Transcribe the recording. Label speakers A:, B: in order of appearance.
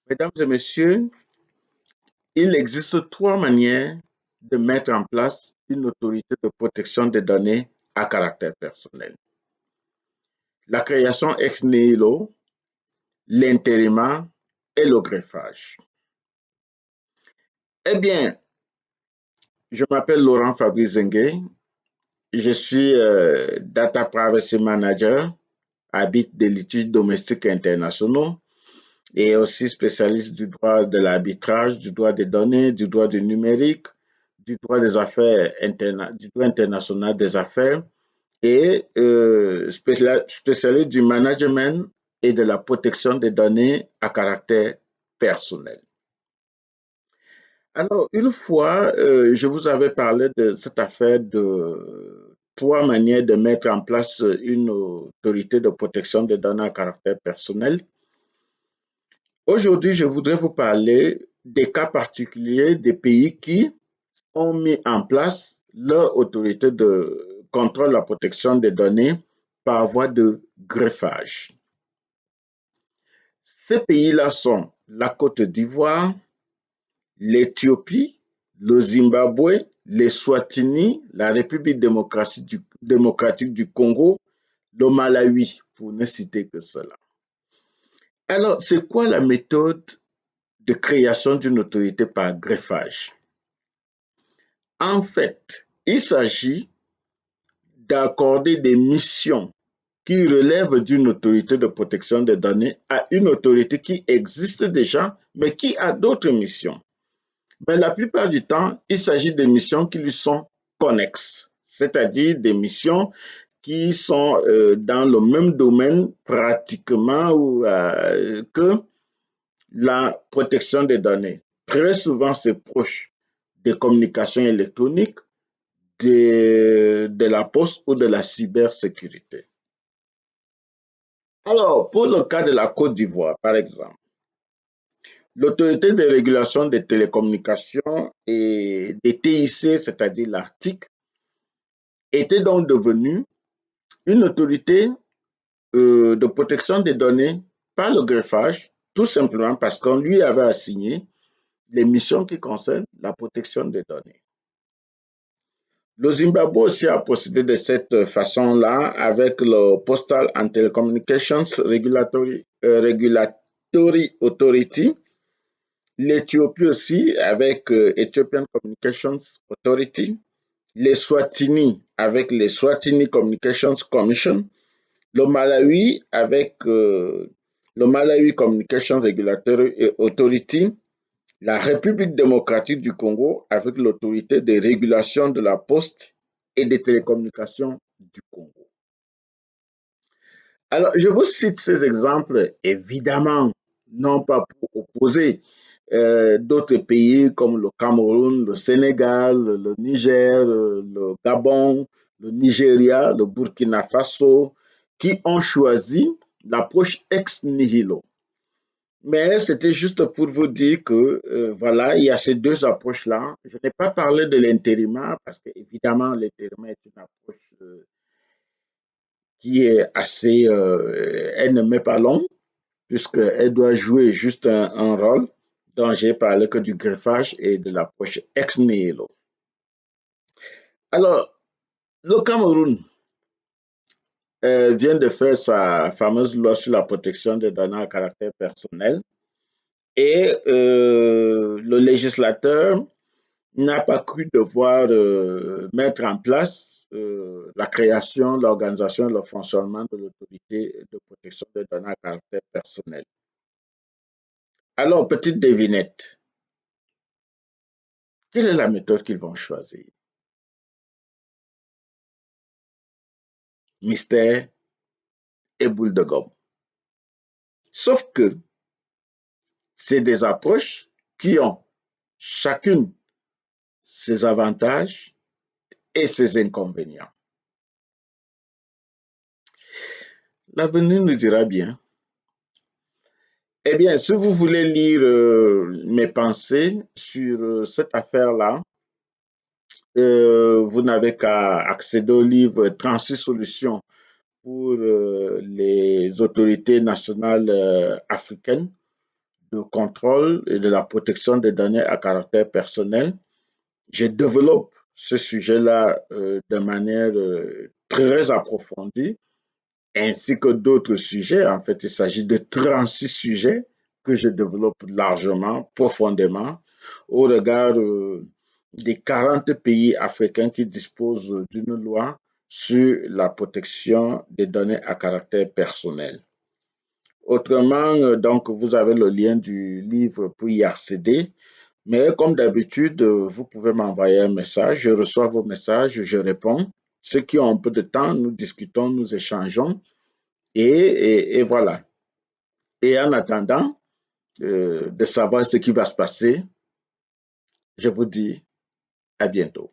A: Mesdames et messieurs, il existe trois manières de mettre en place une autorité de protection des données à caractère personnel. La création ex nihilo, l'intérim et le greffage. Eh bien, je m'appelle Laurent Fabrice Zengue, je suis Data Privacy Manager, habite des litiges domestiques internationaux et aussi spécialiste du droit de l'arbitrage, du droit des données, du droit du numérique, du droit des affaires du droit international des affaires et spécialiste du management et de la protection des données à caractère personnel. Alors, une fois, je vous avais parlé de cette affaire de trois manières de mettre en place une autorité de protection des données à caractère personnel. Aujourd'hui, je voudrais vous parler des cas particuliers des pays qui ont mis en place leur autorité de contrôle de la protection des données par voie de greffage. Ces pays-là sont la Côte d'Ivoire, l'Éthiopie, le Zimbabwe, l'Eswatini, la République démocratique du Congo, le Malawi, pour ne citer que cela. Alors, c'est quoi la méthode de création d'une autorité par greffage? En fait, il s'agit d'accorder des missions qui relèvent d'une autorité de protection des données à une autorité qui existe déjà, mais qui a d'autres missions. Mais la plupart du temps, il s'agit de missions qui lui sont connexes, c'est-à-dire des missions qui sont dans le même domaine pratiquement que la protection des données. Très souvent, c'est proche des communications électroniques, de la poste ou de la cybersécurité. Alors, pour le cas de la Côte d'Ivoire, par exemple, l'autorité de régulation des télécommunications et des TIC, c'est-à-dire l'Arctique, était donc devenue une autorité de protection des données par le greffage, tout simplement parce qu'on lui avait assigné les missions qui concernent la protection des données. Le Zimbabwe aussi a procédé de cette façon-là avec le Postal and Telecommunications Regulatory Authority, l'Éthiopie aussi avec Ethiopian Communications Authority, les Swatini avec les Swatini Communications Commission, le Malawi avec le Malawi Communications Regulatory Authority, la République démocratique du Congo avec l'autorité de régulation de la poste et des télécommunications du Congo. Alors, je vous cite ces exemples, évidemment, non pas pour opposer d'autres pays comme le Cameroun, le Sénégal, le Niger, le Gabon, le Nigeria, le Burkina Faso, qui ont choisi l'approche ex nihilo. Mais c'était juste pour vous dire que, voilà, il y a ces deux approches-là. Je n'ai pas parlé de l'intérim parce qu'évidemment, l'intérim est une approche qui est assez, elle ne met pas long, puisqu'elle doit jouer juste un rôle. Donc, j'ai parlé que du greffage et de l'approche ex nihilo. Alors, le Cameroun vient de faire sa fameuse loi sur la protection des données à caractère personnel et le législateur n'a pas cru devoir mettre en place la création, l'organisation et le fonctionnement de l'autorité de protection des données à caractère personnel. Alors, petite devinette, quelle est la méthode qu'ils vont choisir? Mystère et boule de gomme. Sauf que c'est des approches qui ont chacune ses avantages et ses inconvénients. L'avenir nous dira bien. Eh bien, si vous voulez lire mes pensées sur cette affaire-là, vous n'avez qu'à accéder au livre 36 solutions pour les autorités nationales africaines de contrôle et de la protection des données à caractère personnel. Je développe ce sujet-là de manière très approfondie, ainsi que d'autres sujets. En fait, il s'agit de 36 sujets que je développe largement, profondément, au regard des 40 pays africains qui disposent d'une loi sur la protection des données à caractère personnel. Autrement, donc, vous avez le lien du livre pour y accéder. Mais comme d'habitude, vous pouvez m'envoyer un message, je reçois vos messages, je réponds. Ceux qui ont un peu de temps, nous discutons, nous échangeons. Et voilà. Et en attendant de savoir ce qui va se passer, je vous dis à bientôt.